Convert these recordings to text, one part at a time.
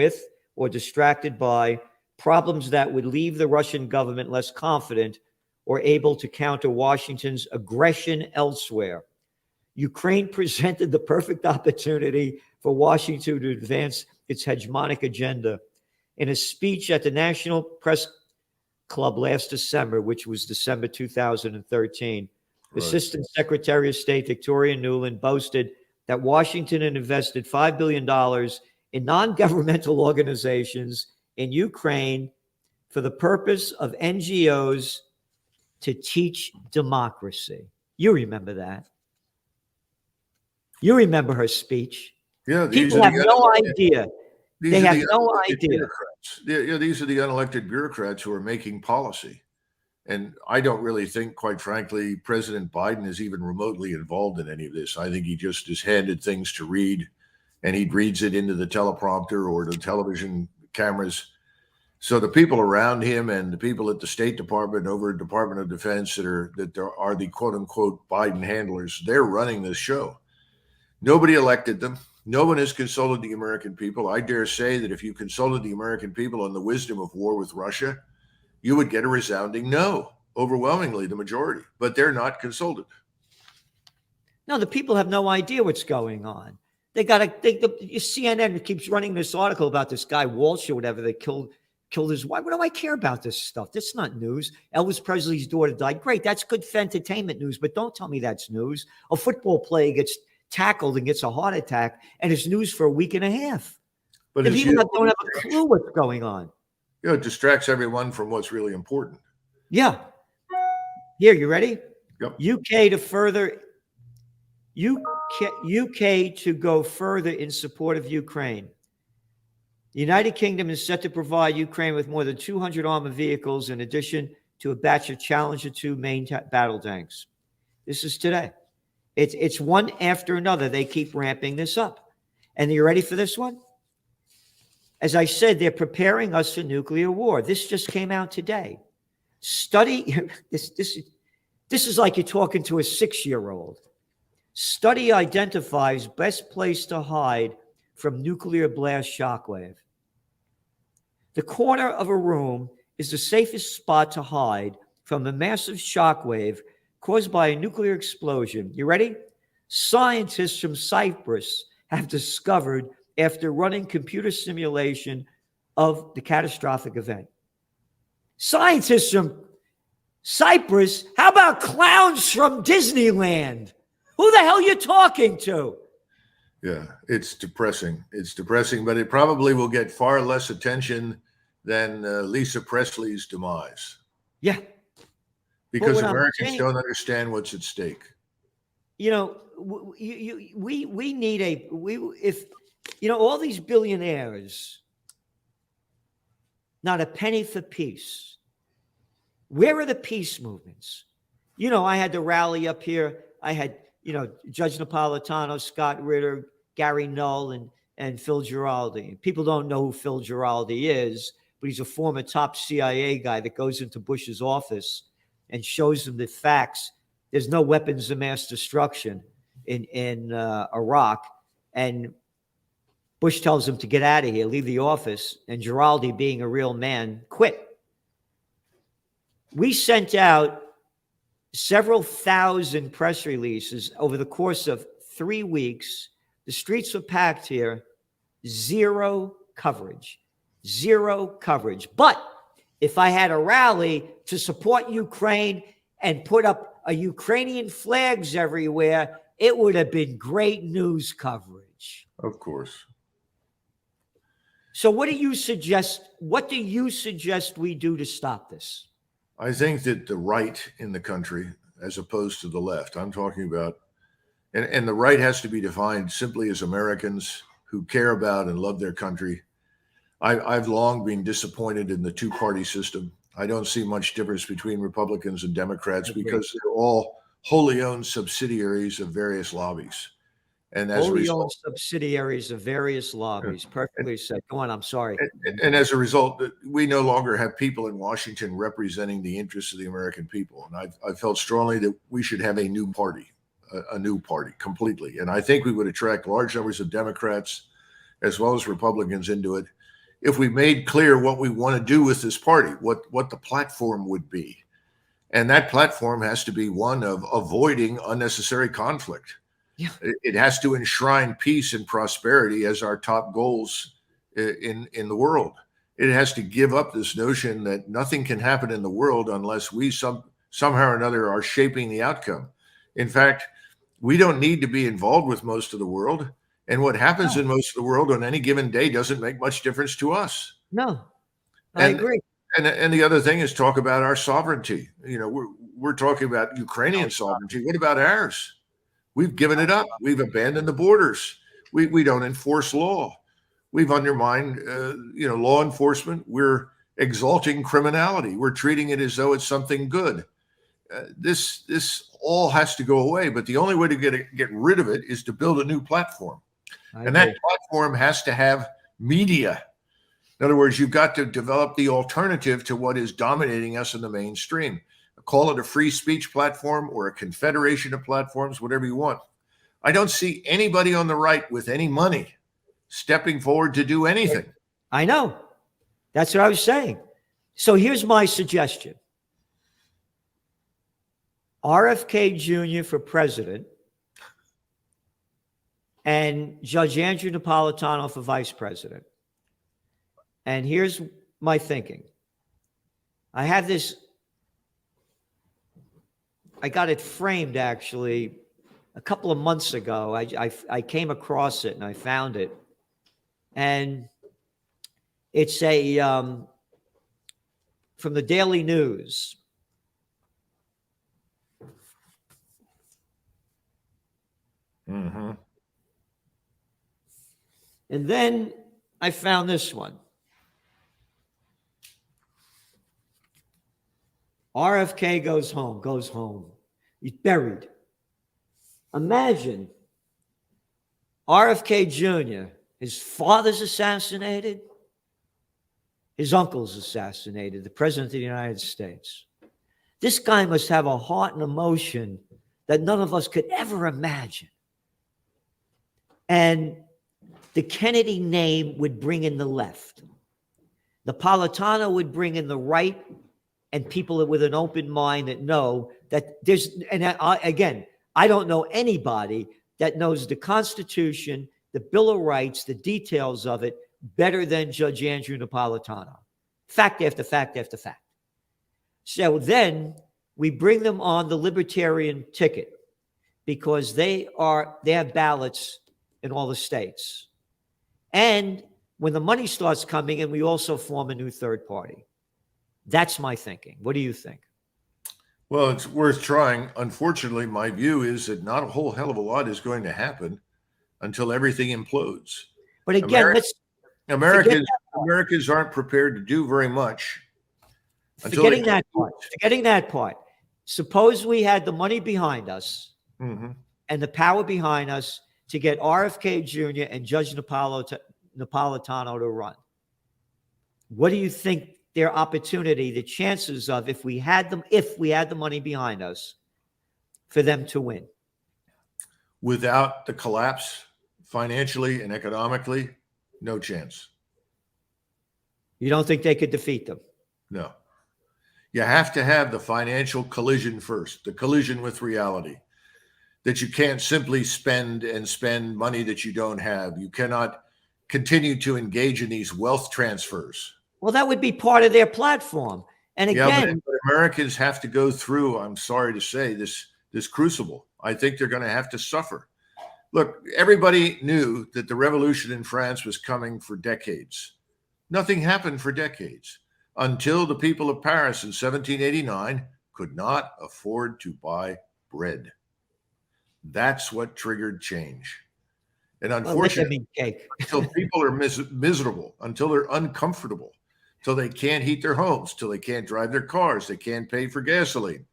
with or distracted by problems that would leave the Russian government less confident or able to counter Washington's aggression elsewhere. Ukraine presented the perfect opportunity for Washington to advance its hegemonic agenda. In a speech at the National Press Club last December, which was December 2013, Assistant Secretary of State Victoria Nuland boasted that Washington had invested $5 billion in non-governmental organizations in Ukraine for the purpose of NGOs to teach democracy. You remember that. You remember her speech. Yeah, people have no idea. They have no idea. Yeah, these are the unelected bureaucrats who are making policy. And I don't really think, quite frankly, President Biden is even remotely involved in any of this. I think he just is handed things to read, and he reads it into the teleprompter or the television cameras. So the people around him and the people at the State Department, over at Department of Defense that are the quote unquote Biden handlers, they're running this show. Nobody elected them. No one has consulted the American people. I dare say that if you consulted the American people on the wisdom of war with Russia, you would get a resounding no, overwhelmingly the majority, but they're not consulted. No, the people have no idea what's going on. They got CNN keeps running this article about this guy Walsh or whatever that killed his wife. What do I care about this stuff? That's not news. Elvis Presley's daughter died. Great, that's good for entertainment news, but don't tell me that's news. A football player gets tackled and gets a heart attack, and it's news for a week and a half. But the people don't have a clue what's going on. Yeah, it distracts everyone from what's really important. Yeah. Here, you ready? Yep. UK to go further in support of Ukraine. The United Kingdom is set to provide Ukraine with more than 200 armored vehicles in addition to a batch of Challenger 2 main battle tanks. This is today. It's one after another. They keep ramping this up. And you ready for this one? As I said, they're preparing us for nuclear war. This just came out today. Study, this is like you're talking to a 6-year-old. Study identifies best place to hide from nuclear blast shockwave. The corner of a room is the safest spot to hide from the massive shockwave caused by a nuclear explosion. You ready? Scientists from Cyprus have discovered after running computer simulation of the catastrophic event. Scientists from Cyprus? How about clowns from Disneyland? Who the hell are you talking to? Yeah, it's depressing. It's depressing, but it probably will get far less attention than Lisa Presley's demise. Yeah. Because Americans don't understand what's at stake. You know, we need all these billionaires, not a penny for peace. Where are the peace movements? You know, I had the rally up here. I had, Judge Napolitano, Scott Ritter, Gary Null, and Phil Giraldi. People don't know who Phil Giraldi is, but he's a former top CIA guy that goes into Bush's office and shows them the facts. There's no weapons of mass destruction in Iraq. And Bush tells him to get out of here, leave the office. And Giraldi, being a real man, quit. We sent out several thousand press releases over the course of 3 weeks. The streets were packed here. Zero coverage. Zero coverage. But if I had a rally to support Ukraine and put up a Ukrainian flags everywhere, it would have been great news coverage. Of course. So what do you suggest? What do you suggest we do to stop this? I think that the right in the country, as opposed to the left, I'm talking about, and the right has to be defined simply as Americans who care about and love their country. I've long been disappointed in the two-party system. I don't see much difference between Republicans and Democrats because they're all wholly owned subsidiaries of various lobbies. And as a result, subsidiaries of various lobbies. Perfectly said. Go on. I'm sorry. And as a result, we no longer have people in Washington representing the interests of the American people. And I felt strongly that we should have a new party completely. And I think we would attract large numbers of Democrats as well as Republicans into it. if we made clear what we want to do with this party, what the platform would be. And that platform has to be one of avoiding unnecessary conflict. Yeah. It has to enshrine peace and prosperity as our top goals in the world. It has to give up this notion that nothing can happen in the world unless we somehow or another are shaping the outcome. In fact, we don't need to be involved with most of the world. And what happens in most of the world on any given day doesn't make much difference to us. No, I agree. And the other thing is talk about our sovereignty. You know, we're talking about Ukrainian sovereignty. What about ours? We've given it up. We've abandoned the borders. We don't enforce law. We've undermined, law enforcement. We're exalting criminality. We're treating it as though it's something good. This all has to go away. But the only way to get rid of it is to build a new platform. And that platform has to have media. In other words, you've got to develop the alternative to what is dominating us in the mainstream. Call it a free speech platform or a confederation of platforms, whatever you want. I don't see anybody on the right with any money stepping forward to do anything. I know. That's what I was saying. So here's my suggestion. RFK Jr. for president and Judge Andrew Napolitano for vice president. And here's my thinking. I have this, I got it framed actually a couple of months ago. I came across it and I found it. And it's from the Daily News. Mm-hmm. And then I found this one. RFK goes home. He's buried. Imagine RFK Jr., his father's assassinated, his uncle's assassinated, the president of the United States. This guy must have a heart and emotion that none of us could ever imagine. And the Kennedy name would bring in the left. Napolitano would bring in the right, and people with an open mind that know that there's, and again, I don't know anybody that knows the Constitution, the Bill of Rights, the details of it better than Judge Andrew Napolitano. Fact after fact after fact. So then we bring them on the libertarian ticket because they have ballots in all the states. And when the money starts coming in, we also form a new third party. That's my thinking. What do you think? Well, it's worth trying. Unfortunately, my view is that not a whole hell of a lot is going to happen until everything implodes. But again, Americans aren't prepared to do very much. Forgetting that part. Suppose we had the money behind us mm-hmm. and the power behind us to get RFK Jr. and Judge Napolitano to run. What do you think their opportunity, the chances of, if we had the money behind us, for them to win? Without the collapse financially and economically, no chance. You don't think they could defeat them? No. You have to have the financial collision first, the collision with reality, that you can't simply spend money that you don't have. You cannot continue to engage in these wealth transfers. Well, that would be part of their platform. And again, but Americans have to go through, I'm sorry to say, this crucible. I think they're going to have to suffer. Look, everybody knew that the revolution in France was coming for decades. Nothing happened for decades until the people of Paris in 1789 could not afford to buy bread. That's what triggered change. And unfortunately, until people are miserable, until they're uncomfortable, till they can't heat their homes, till they can't drive their cars, they can't pay for gasoline.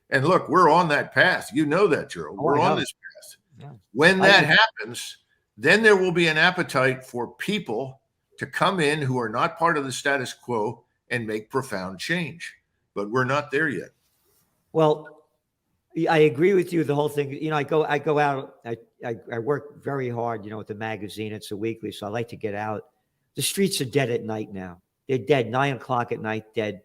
And look, we're on that path. You know that, Gerald. We're on this path. Yeah. When that happens, then there will be an appetite for people to come in who are not part of the status quo and make profound change. But we're not there yet. Well, I agree with you. The whole thing, you know, I go out, I work very hard, you know, with the magazine. It's a weekly, so I like to get out The streets are dead at night now. They're dead. 9 o'clock at night, dead.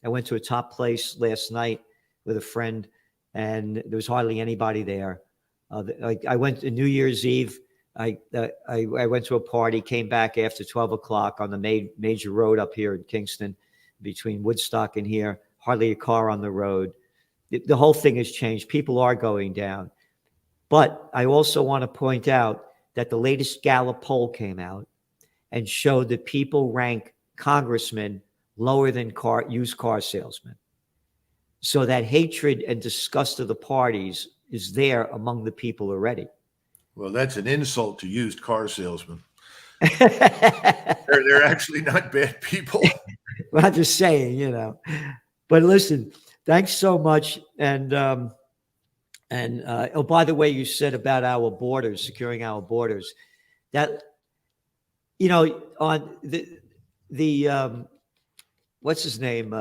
I went to a top place last night with a friend, and there was hardly anybody there. I went to New Year's Eve. I went to a party, came back after 12 o'clock on the major road up here in Kingston, between Woodstock and here. Hardly a car on the road. The whole thing has changed. People are going down. But I also want to point out that the latest Gallup poll came out and showed that people rank congressmen lower than used car salesmen. So that hatred and disgust of the parties is there among the people already. Well, that's an insult to used car salesmen. They're actually not bad people. Well, I'm just saying, you know. But listen, thanks so much. And oh, by the way, you said about our borders, securing our borders, that, you know, on the what's his name?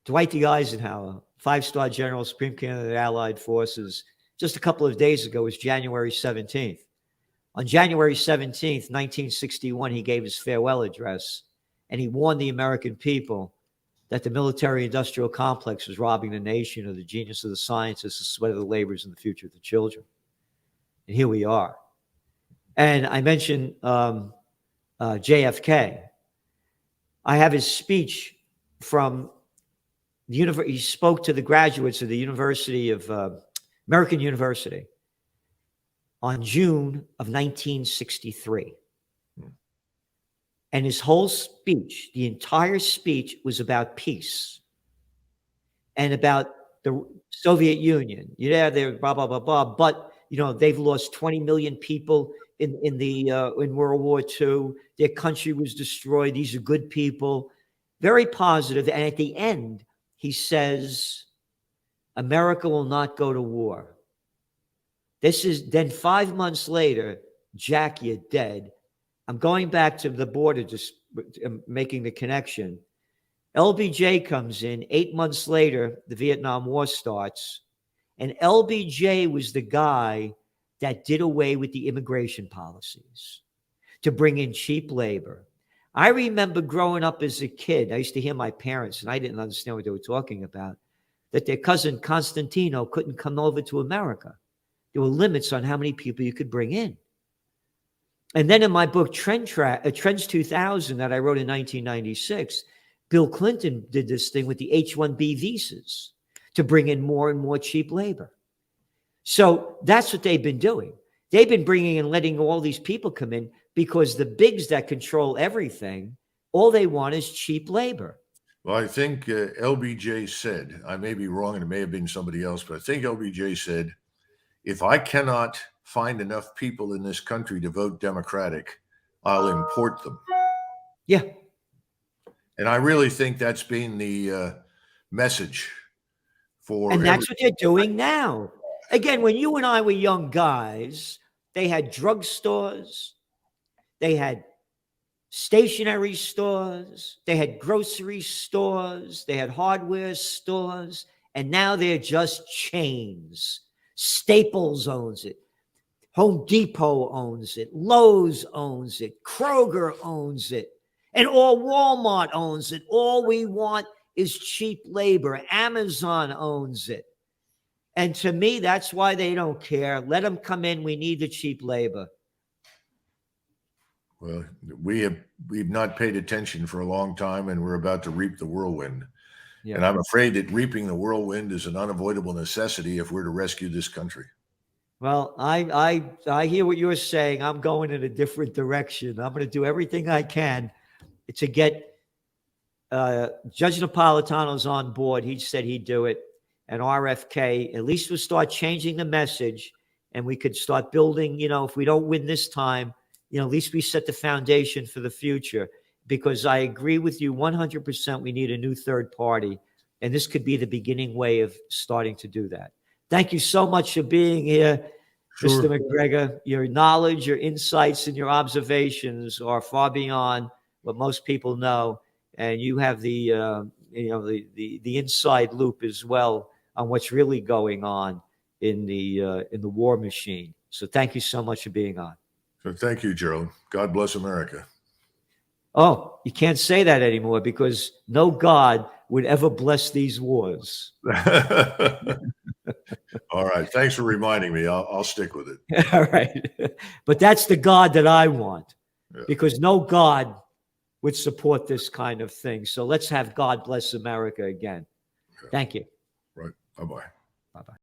Dwight D. Eisenhower, 5-star general, Supreme Commander of the Allied Forces. Just a couple of days ago was January 17th. On January 17th, 1961, he gave his farewell address, and he warned the American people that the military-industrial complex was robbing the nation of the genius of the scientists, the sweat of the laborers, and the future of the children. And here we are. And I mentioned JFK. I have his speech from the university. He spoke to the graduates of the University of American University on June of 1963. And his whole speech, the entire speech, was about peace and about the Soviet Union. Yeah, they're blah, blah, blah, blah. But, you know, they've lost 20 million people in World War II. Their country was destroyed. These are good people. Very positive. And at the end, he says, America will not go to war. This is then 5 months later, Jack, you're dead. I'm going back to the border, just making the connection. LBJ comes in. 8 months later, the Vietnam War starts. And LBJ was the guy that did away with the immigration policies to bring in cheap labor. I remember growing up as a kid, I used to hear my parents, and I didn't understand what they were talking about, that their cousin Constantino couldn't come over to America. There were limits on how many people you could bring in. And then in my book, Trends 2000, that I wrote in 1996, Bill Clinton did this thing with the H-1B visas to bring in more and more cheap labor. So that's what they've been doing. They've been bringing and letting all these people come in because the bigs that control everything, all they want is cheap labor. Well, I think LBJ said, I may be wrong and it may have been somebody else, but I think LBJ said, if I cannot find enough people in this country to vote Democratic, I'll import them. Yeah. And I really think that's been the message for. And that's what they're doing now. Again, when you and I were young guys, they had drugstores, they had stationery stores, they had grocery stores, they had hardware stores, and now they're just chains. Staples owns it. Home Depot owns it. Lowe's owns it. Kroger owns it. And all Walmart owns it. All we want is cheap labor. Amazon owns it. And to me, that's why they don't care. Let them come in. We need the cheap labor. Well, we've not paid attention for a long time, and we're about to reap the whirlwind. Yeah. And I'm afraid that reaping the whirlwind is an unavoidable necessity if we're to rescue this country. Well, I hear what you're saying. I'm going in a different direction. I'm going to do everything I can to get Judge Napolitano's on board. He said he'd do it. And RFK, at least we'll start changing the message, and we could start building, you know, if we don't win this time, you know, at least we set the foundation for the future. Because I agree with you 100%, we need a new third party. And this could be the beginning way of starting to do that. Thank you so much for being here, sure. Mr. McGregor. Your knowledge, your insights, and your observations are far beyond what most people know. And you have the inside loop as well on what's really going on in the war machine. So thank you so much for being on. So thank you, Gerald. God bless America. Oh, you can't say that anymore because no God would ever bless these wars. All right. Thanks for reminding me. I'll stick with it. All right. But that's the God that I want, Yeah. because no God would support this kind of thing. So let's have God bless America again. Yeah. Thank you. Right. Bye-bye. Bye-bye.